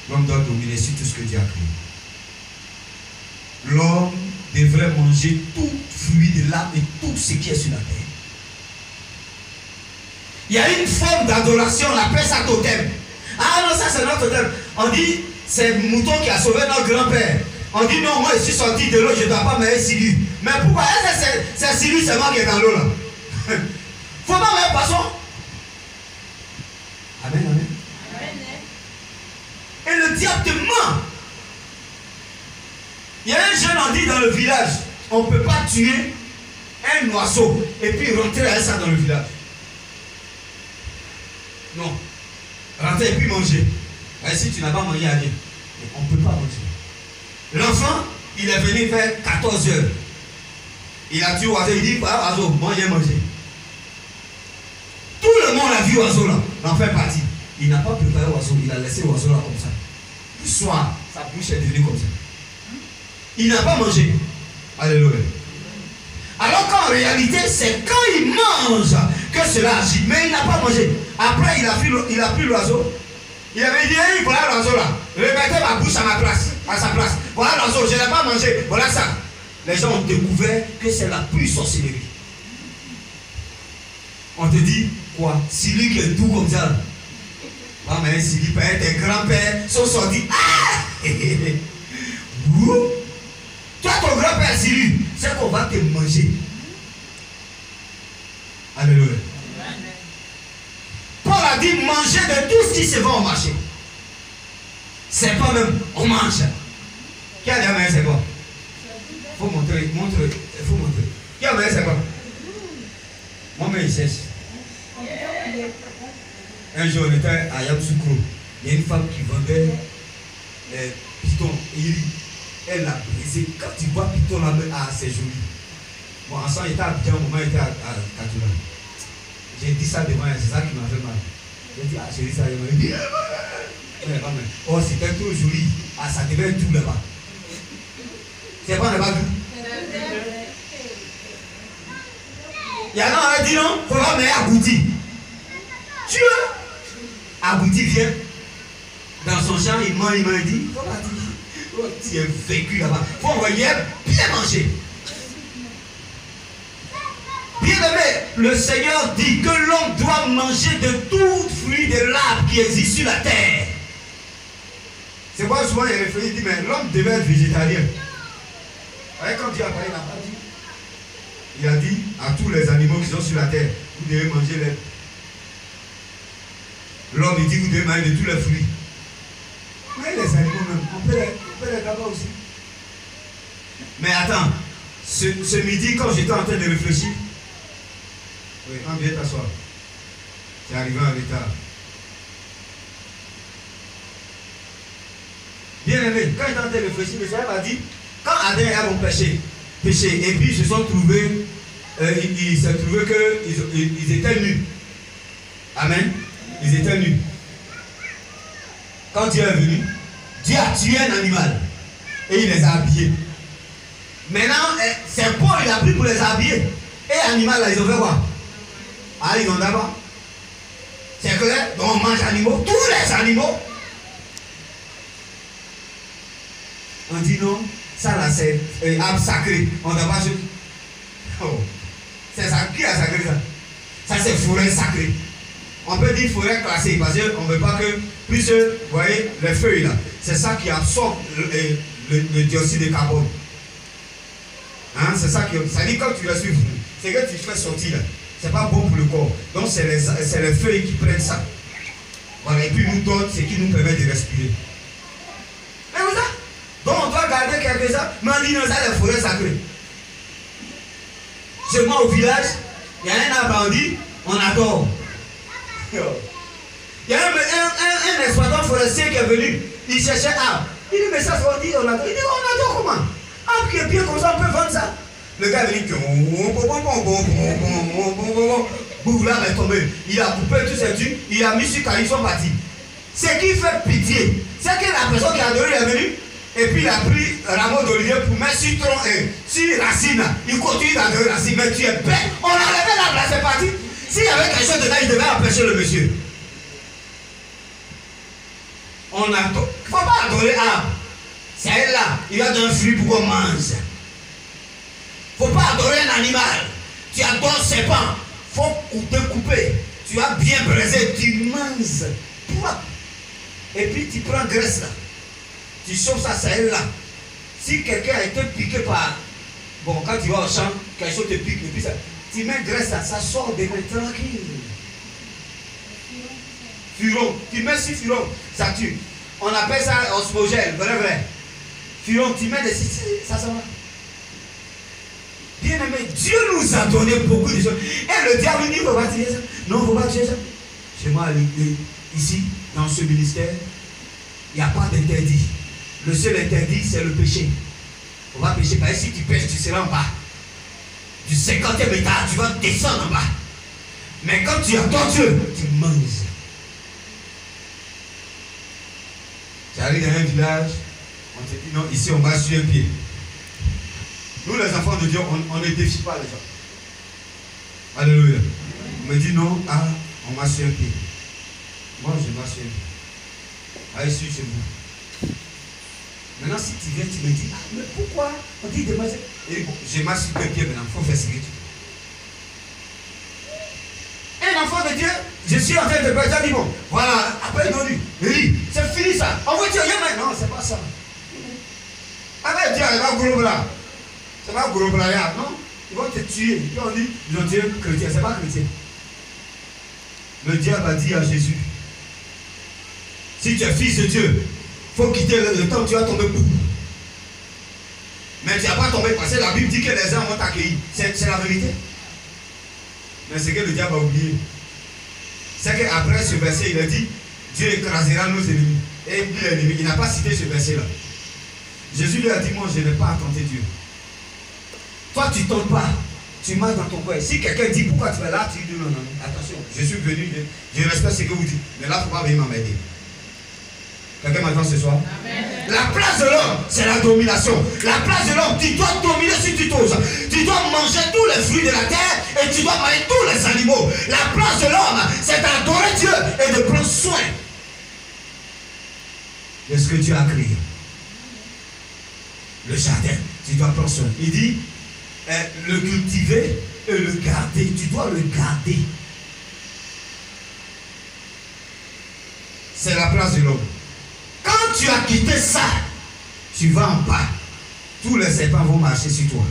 L'homme doit dominer sur tout ce que Dieu a créé. L'homme devrait manger tout fruit de l'arbre et tout ce qui est sur la terre. Il y a une forme d'adoration, on appelle ça totem. Ah non, ça c'est notre totem. On dit, c'est le mouton qui a sauvé notre grand-père. On dit, non, moi je suis sorti de l'eau, je ne dois pas mettre Silu. Mais pourquoi? C'est Silu seulement qui est dans l'eau là. Faut pas mettre poisson. Amen, amen. Et le diable te ment. Il y a un jeune, on dit dans le village, on ne peut pas tuer un oiseau et puis rentrer avec ça dans le village. Non. Rentrer et puis manger. Et si tu n'as pas mangé, allez. On ne peut pas manger. L'enfant, il est venu vers 14 h. Il a tué l'oiseau, il dit, voilà oiseau, moi j'ai mangé. Tout le monde a vu l'oiseau là, il en fait partie. Il n'a pas préparé l'oiseau, il a laissé l'oiseau là comme ça. Le soir, sa bouche est devenue comme ça. Il n'a pas mangé. Alléluia. Alors qu'en réalité, c'est quand il mange que cela agit. Mais il n'a pas mangé. Après, il a pris l'oiseau. Il avait dit, hey, voilà l'oiseau là. Remettez ma bouche à ma place, à sa place. Voilà l'oiseau, je ne l'ai pas mangé. Voilà ça. les gens ont découvert que c'est la pure sorcellerie. On te dit quoi? Sylvie qui est tout comme ça. Ah, mais Sylvie, père, tes grands-pères sont sortis. Ah! Toi, ton grand-père Sylvie, c'est qu'on va te manger. Alléluia. Paul a dit manger de tout ce qui se vend au marché. C'est pas même, on mange. Qui a dit mais c'est quoi? Il faut montrer, il faut montrer. Qui a dit c'est quoi? Moi, mais il cherche. Un jour, on était à Yamoussoukro. Il y a une femme qui vendait les pitons. Elle l'a brisé. Quand tu vois piton là, c'est joli. Bon, ensemble, il était à Abidjan, au moment où il était à Katoula. J'ai dit ça devant elle, c'est ça qui m'a fait mal. J'ai dit, ah, j'ai dit ça, il m'a dit, oh, c'était trop joli. Ah, ça devait être tout là-bas. C'est pas là-bas tout. Il y en a un qui dit non, il faut pas mettre Agouti. Tu vois? Agouti vient dans son champ, il m'a dit, faut pas dire, tu es vécu là-bas. Il faut envoyer bien manger. Bien aimé, le Seigneur dit que l'homme doit manger de tout fruit de l'arbre qui existe sur la terre. C'est pourquoi souvent il réfléchit, il dit, mais l'homme devait être végétarien. Quand Dieu a parlé, il n'a pas dit. Il a dit à tous les animaux qui sont sur la terre, vous devez manger l'herbe. L'homme, il dit, vous devez manger de tous les fruits. Mais les animaux même, on peut les là-bas aussi. Mais attends, ce midi, quand j'étais en train de réfléchir, oui, on vient t'asseoir. C'est arrivé en retard. Bien aimé, quand j'étais en train de réfléchir, le Seigneur m'a dit, quand Adam et Ève ont péché, et puis ils se sont trouvés, il s'est trouvé qu'ils étaient nus. Amen. Ils étaient nus. Quand Dieu est venu, Dieu a tué un animal et il les a habillés. Maintenant, c'est Paul, il a pris pour les habiller. Et l'animal là, ils ont fait quoi? Ah, ils ont d'abord. C'est clair? Donc on mange animaux, tous les animaux. On dit non, ça là c'est arbre sacré. On ne doit pas. Oh. C'est ça, qui a sacré ça? Ça c'est forêt sacrée. On peut dire forêt classée parce qu'on ne veut pas que, puisque, vous voyez, les feuilles là, c'est ça qui absorbe le dioxyde de carbone. Hein? C'est ça qui. Ça dit quand tu respires, c'est que tu fais sortir là. C'est pas bon pour le corps. Donc c'est les feuilles qui prennent ça. Voilà, et puis nous donnent ce qui nous permet de respirer. Et vous ça? Donc on doit garder quelques-uns, mais on dit non, ça c'est forêt sacrée. Chez moi au village, il y a un arbre, on dit, on adore. Il y a un exploitant forestier qui est venu, il cherchait arbre. Il dit, mais ça, on dit, on adore. Il dit, on adore comment? Arbre qui est bien comme ça, on peut vendre ça. Le gars est venu, Bouvlard est tombé. Il a coupé tous ses trucs, il a mis sur caillou, ils sont partis. Ce qui fait pitié, c'est que la personne qui a donné est venue, et puis il a pris un rameau d'olivier pour mettre sur tronc et sur racine. Il continue d'adorer racine, mais tu es bête. On a enlevé l'arbre, c'est parti. S'il y avait quelque chose dedans, il devait empêcher le monsieur. On a. Il ne faut pas adorer l'arbre. C'est là, il a d'un fruit pour qu'on mange. Il ne faut pas adorer un animal. Tu adores serpent. Il faut te couper. Tu as bien braisé, tu manges. Et puis tu prends graisse là. Tu chauffes ça, c'est là. Si quelqu'un a été piqué par. Bon, quand tu vas au champ, quelque chose te pique, et puis ça. Tu mets graisse là, ça sort de main tranquille. Furon. Tu mets sur furon, ça tue. On appelle ça osmogène, vrai. Furon, tu mets des ça s'en va. Bien aimé, Dieu nous a donné beaucoup de choses. Et le diable dit, il ne faut pas tirer ça. Non, il ne faut pas tirer ça. Chez moi, ici, dans ce ministère, il n'y a pas d'interdit. Le seul interdit, c'est le péché. On va pécher. Parce que si tu pêches, tu seras en bas. Du 50e étage, tu vas descendre en bas. Mais quand tu attends Dieu, tu manges. Tu arrives dans un village, on te dit non, ici on va sur un pied. Nous les enfants de Dieu, on ne défie pas les gens. Alléluia. On me dit non, on marche sur un pied. Moi je marche sur un pied. Allez, sur chez vous. Maintenant, si tu viens, tu me dis, ah, mais pourquoi on dit de manger? Et bon, je marche sur le pied maintenant, il faut faire ce que tu veux. Un enfant de Dieu, je suis en train de prêcher, il dit bon, voilà, après il dit, c'est fini ça. On va dire, non, c'est pas ça. Avec Dieu, il va gros là. C'est pas gros là, non? Ils vont te tuer. Puis on dit, le Dieu chrétien, c'est pas chrétien. Le diable a dit à Jésus, si tu es fils de Dieu, il faut quitter le temps où tu vas tomber. Mais tu n'as pas tombé parce que la Bible dit que les gens vont t'accueillir. C'est la vérité. Mais ce que le diable a oublié, c'est qu'après ce verset, il a dit, Dieu écrasera nos ennemis. Et l'ennemi, il n'a pas cité ce verset-là. Jésus lui a dit, moi je n'ai pas à tenter Dieu. Toi tu ne tentes pas, tu marches dans ton coin. Si quelqu'un dit pourquoi tu es là, tu dis non, attention, je suis venu, je respecte ce que vous dites. Mais là, il ne faut pas venir m'embêter. Quelqu'un m'entend ce soir? Amen. La place de l'homme, c'est la domination. La place de l'homme, tu dois dominer si tu t'oses. Tu dois manger tous les fruits de la terre et tu dois manger tous les animaux. La place de l'homme, c'est d'adorer Dieu et de prendre soin de ce que Dieu a créé. Le jardin, tu dois prendre soin. Il dit, le cultiver et le garder. Tu dois le garder. C'est la place de l'homme. Quand tu as quitté ça, tu vas en bas. Tous les serpents vont marcher sur toi.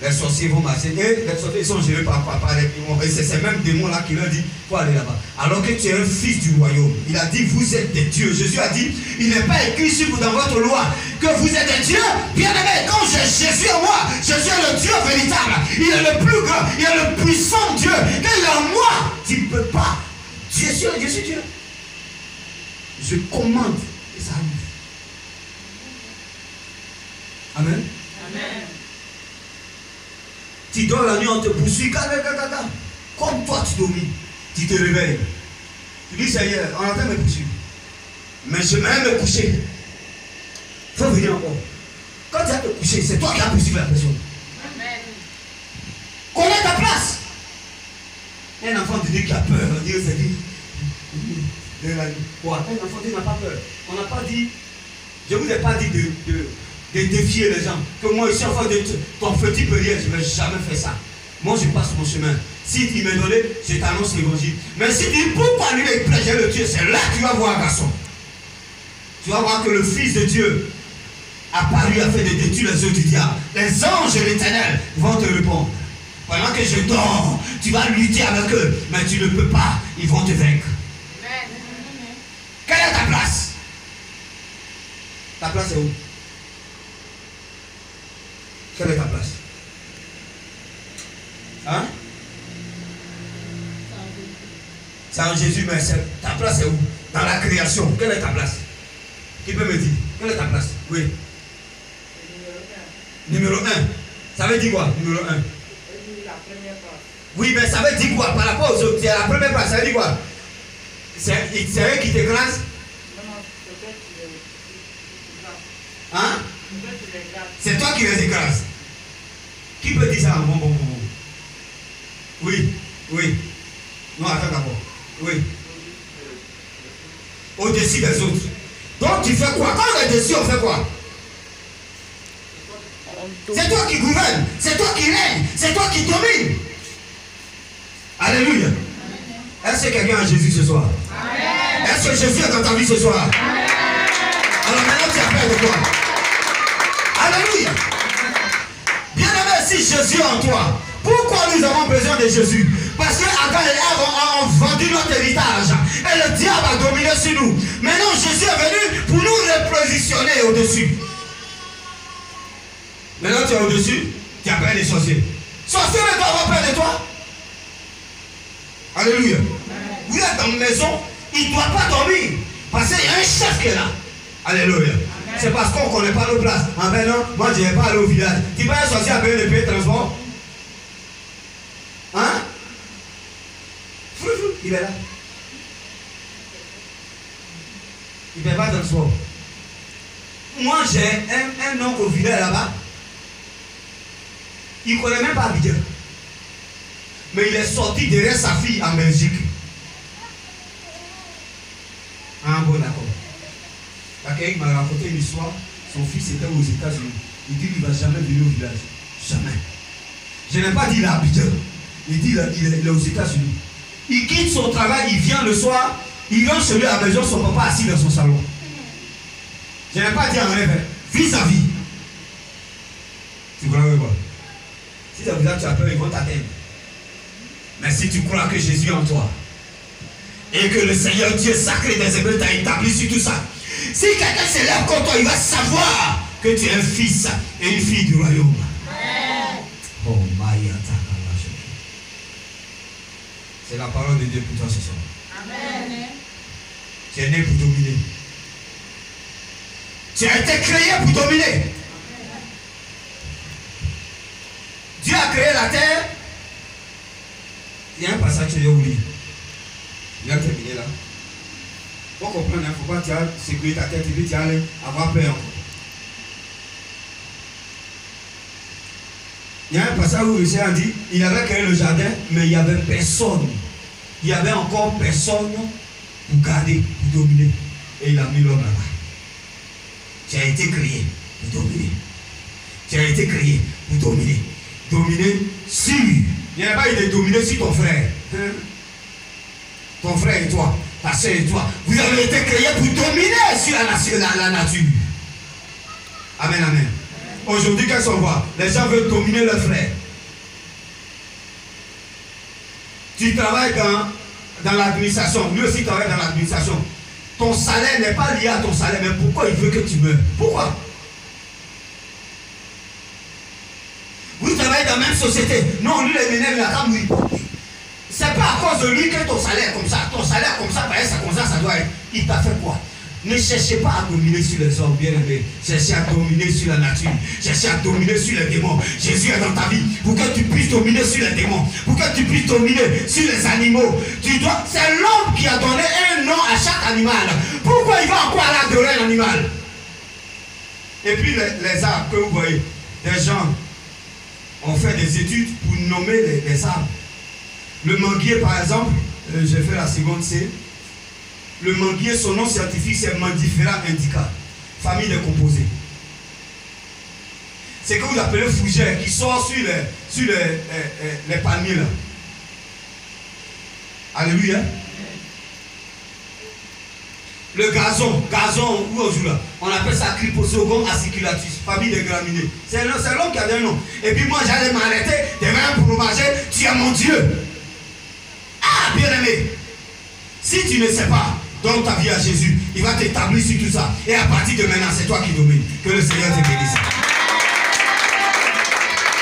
Les sorciers vont marcher. Et les sorciers sont gérés par les démons. Et c'est ces mêmes démons-là qui leur dit, il faut aller là-bas. Alors que tu es un fils du royaume. Il a dit, vous êtes des dieux. Jésus a dit, il n'est pas écrit sur vous dans votre loi que vous êtes des dieux. Bien aimé, quand j'ai Jésus en moi, Jésus est le Dieu véritable. Il est le plus grand, il est le puissant Dieu. Quand il est en moi, tu ne peux pas. Je suis Dieu. Je commande. Et ça arrive. Amen. Amen. Tu dors la nuit, on te poursuit. Comme toi tu domines. Tu te réveilles. Tu dis, Seigneur, on entend me poursuivre. Mais je vais me coucher. Il faut venir encore. Quand tu vas te coucher, c'est toi qui as poursuivi la personne. Amen. Connais ta place. Un enfant de Dieu qui a peur, Dieu s'est dit. Quoi? Un enfant de Dieu n'a pas peur. On n'a pas dit, je ne vous ai pas dit de défier les gens. Que moi, ici, enfant de Dieu, ton petit peut rien, je ne vais jamais faire ça. Moi, je passe mon chemin. Si il m'est donné, je t'annonce l'évangile. Mais si tu dis pourquoi lui est plaisir le Dieu, c'est là que tu vas voir, garçon. Tu vas voir que le Fils de Dieu apparu a fait de détruire les œuvres du diable. Les anges de l'Éternel vont te répondre. Pendant que je dors, tu vas lutter avec eux, mais tu ne peux pas, ils vont te vaincre. Quelle est ta place? Ta place est où? Quelle est ta place? Hein? C'est en Jésus, mais ta place est où? Dans la création. Quelle est ta place? Qui peut me dire? Quelle est ta place? Oui. Numéro 1. Ça veut dire quoi? Numéro 1. La première place. Oui, mais ça veut dire quoi? Par rapport aux autres, c'est la première place. Ça veut dire quoi? C'est eux qui t'écrasent? Hein? C'est toi qui les écrases. Qui peut dire ça? Bon. Oui. Non, attends d'abord. Oui. Au-dessus des autres. Donc tu fais quoi? Quand on est dessus, on fait quoi? C'est toi qui gouvernes. C'est toi qui règne. C'est toi qui domine. Alléluia. Est-ce que quelqu'un a Jésus ce soir? Amen. Est-ce que Jésus est dans ta vie ce soir? Amen. Alors maintenant tu as peur de quoi? Alléluia. Bien aimé, si Jésus est en toi, pourquoi nous avons besoin de Jésus? Parce que Adam et Ève ont vendu notre héritage et le diable a dominé sur nous. Maintenant Jésus est venu pour nous repositionner au-dessus. Maintenant tu es au-dessus, tu as peur des sorciers. Sorcier ne doit avoir peur de toi. Alléluia. Vous êtes dans une maison, il ne doit pas dormir. Parce qu'il y a un chef qui est là. Alléluia. C'est parce qu'on ne connaît pas nos places. Ah ben non, moi je ne vais pas aller au village. Tu vas sortir à payer le payer de transport. Hein? Il est là. Il ne paye pas de transport. Moi j'ai un oncle au village là-bas. Il ne connaît même pas Abidjan. Mais il est sorti derrière sa fille en Belgique. Ah bon, d'accord. Quelqu'un m'a raconté une histoire. Son fils était aux États-Unis. Il dit qu'il ne va jamais venir au village. Jamais. Je n'ai pas dit il est habiteur. Il dit il est aux États-Unis. Il quitte son travail, il vient le soir, il vient chez lui à la maison, son papa assis dans son salon. Je n'ai pas dit en rêve, vis-à-vis. Tu crois quoi? Si ça vous a, tu as peur, ils vont t'atteindre. Mais si tu crois que Jésus est en toi, et que le Seigneur Dieu sacré des Hébreux t'a établi sur tout ça, si quelqu'un s'élève contre toi, il va savoir que tu es un fils et une fille du royaume. Oh, Maya Takala. C'est la parole de Dieu pour toi ce soir. Amen. Tu es né pour dominer. Tu as été créé pour dominer. Dieu a créé la terre. Il y a un passage que j'ai oublié. Il a terminé là. Pour comprendre, il ne faut pas que tu as sécurisé ta tête et puis tu as avoir peur. Il y a un passage où le Seigneur dit, il avait créé le jardin, mais il n'y avait personne. Il n'y avait encore personne pour garder, pour dominer. Et il a mis l'homme là-bas. Tu as été créé pour dominer. Tu as été créé pour dominer. Dominer sur. Il n'y a pas eu de dominer sur ton frère. Ton frère et toi, ta soeur et toi. Vous avez été créés pour dominer sur la nature. Amen, amen. Aujourd'hui, qu'est-ce qu'on voit? Les gens veulent dominer leurs frères. Tu travailles dans l'administration. Lui aussi travaille dans l'administration. Ton salaire n'est pas lié à ton salaire. Mais pourquoi il veut que tu meurs? Pourquoi? Vous travaillez dans la même société. Non, lui, il m'énerve la femme, oui. C'est pas à cause de lui que ton salaire est comme ça. Ton salaire comme ça, ça doit être. Il t'a fait quoi? Ne cherchez pas à dominer sur les hommes, bien aimés. Cherchez à dominer sur la nature. Cherchez à dominer sur les démons. Jésus est dans ta vie pour que tu puisses dominer sur les démons. Pour que tu puisses dominer sur les animaux. C'est l'homme qui a donné un nom à chaque animal. Pourquoi il va encore aller adorer un animal? Et puis les arbres que vous voyez, des gens ont fait des études pour nommer les arbres. Le manguier, par exemple, j'ai fait la seconde C. Le manguier, son nom scientifique, c'est Mandifera indica, famille de composés. C'est que vous appelez fougère qui sort sur les palmiers là. Alléluia. Le gazon où on joue là, on appelle ça Cryposorghum aciculatus, famille de graminées. C'est l'homme qui a donné un nom. Et puis moi j'allais m'arrêter devant un fromager, tu es mon Dieu. Ah, bien aimé, si tu ne sais pas, donne ta vie à Jésus, il va t'établir sur tout ça. Et à partir de maintenant, c'est toi qui domines. Que le Seigneur te bénisse.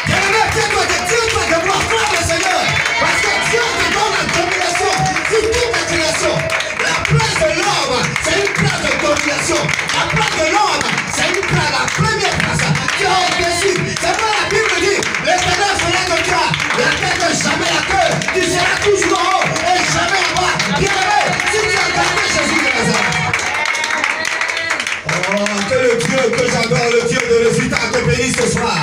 Bien aimé, tiens-toi de voir frère le Seigneur. Parce que Dieu te donne la domination sur toute la création. La place de l'homme, c'est une place de domination. La place de l'homme, c'est une place, la première place. Tu as au-dessus. C'est pas la Bible dit, l'Éternel fera de toi la tête, jamais la queue. Tu seras toujours en haut et jamais en bas. Bien aimé, si tu as gardé Jésus de Nazareth. Oh, que le Dieu que j'adore, le Dieu de résultat te bénisse ce soir.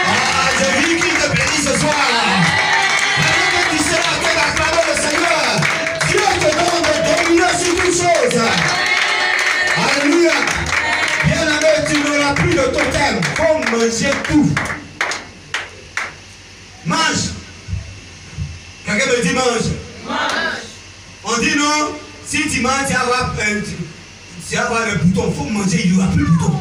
Ah, j'ai vu qu'il te bénisse ce soir. Pendant que tu seras en train d'acclamer le Seigneur, Dieu te donne de dominer sur toutes choses. Alléluia. Bien aimé, tu n'auras plus de totem. Faut manger tout. Mange. Quelqu'un me dit mange. Mange. On dit non, si tu manges, tu vas avoir le bouton. Il faut manger, il n'y aura plus de bouton.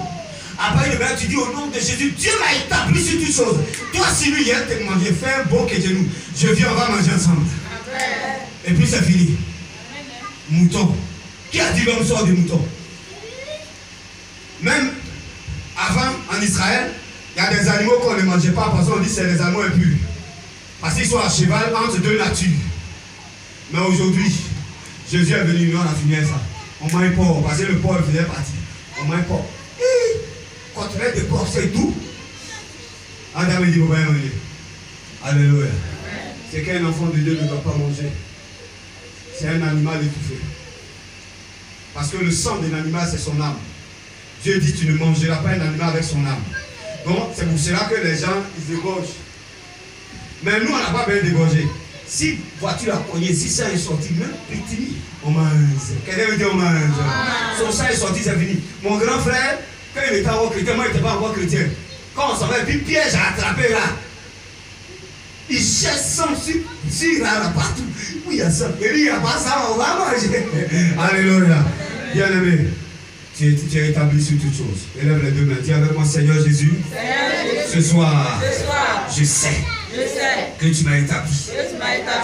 Après, tu dis au nom de Jésus, Dieu m'a établi sur toutes choses. Toi, si lui, il a te manger, fais un bon que de nous. Je viens, on va manger ensemble. Et puis c'est fini. Mouton. Qui a dit l'homme sort des moutons? Même avant, en Israël, il y a des animaux qu'on ne mangeait pas parce qu'on dit que c'est des animaux impurs. Parce qu'ils sont à cheval entre deux natures. Mais aujourd'hui, Jésus est venu, nous on a fini ça. On mange porc, parce que le porc faisait partie. On mange porc. Côtelette de porc, c'est tout. Adam dit, vous voyez, alléluia. C'est qu'un enfant de Dieu ne doit pas manger. C'est un animal étouffé. Parce que le sang d'un animal, c'est son âme. Dieu dit, tu ne mangeras pas un animal avec son âme. Donc, c'est pour cela que les gens, ils égorgent. Mais nous, on n'a pas bien dégorgé. Si voiture a cogné, si ça est sorti, même petit, on mange. Quelqu'un veut dire on mange. Son sang est sorti, c'est fini. Mon grand frère, Quand il était encore chrétien, moi il n'étais pas encore chrétien. Quand on s'en va, et puis piège à attraper là. Il cherche sang sur là, partout. Oui, il y a ça. Il dit, il n'y a pas ça, on va manger. Alléluia. Bien-aimé, tu es établi sur toutes choses. Élève les deux mains. Dis avec moi, Seigneur Jésus. Ce soir, je sais que tu m'as établi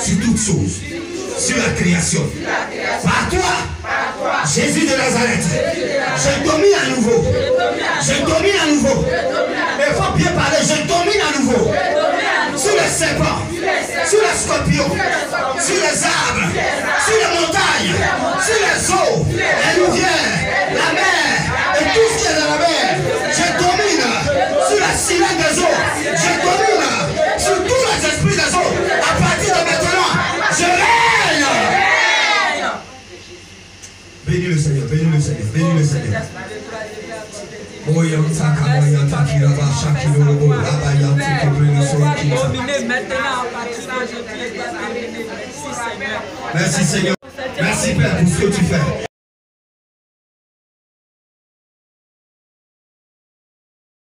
sur toutes choses. Sur la création. Par toi, Jésus de Nazareth, je domine à nouveau. Je domine à nouveau. Mais il faut bien parler, je domine à nouveau. Sur les serpents, sur les scorpions, sur les arbres, sur les montagnes, sur les eaux, les rivières, la mer et tout ce qui est dans la mer. Je domine sur la sirène des eaux. Je domine sur tous les esprits des eaux. À partir de maintenant, je règne. Bénis le Seigneur, bénis le Seigneur, bénis le Seigneur. Merci Seigneur. Merci Père pour ce que tu fais.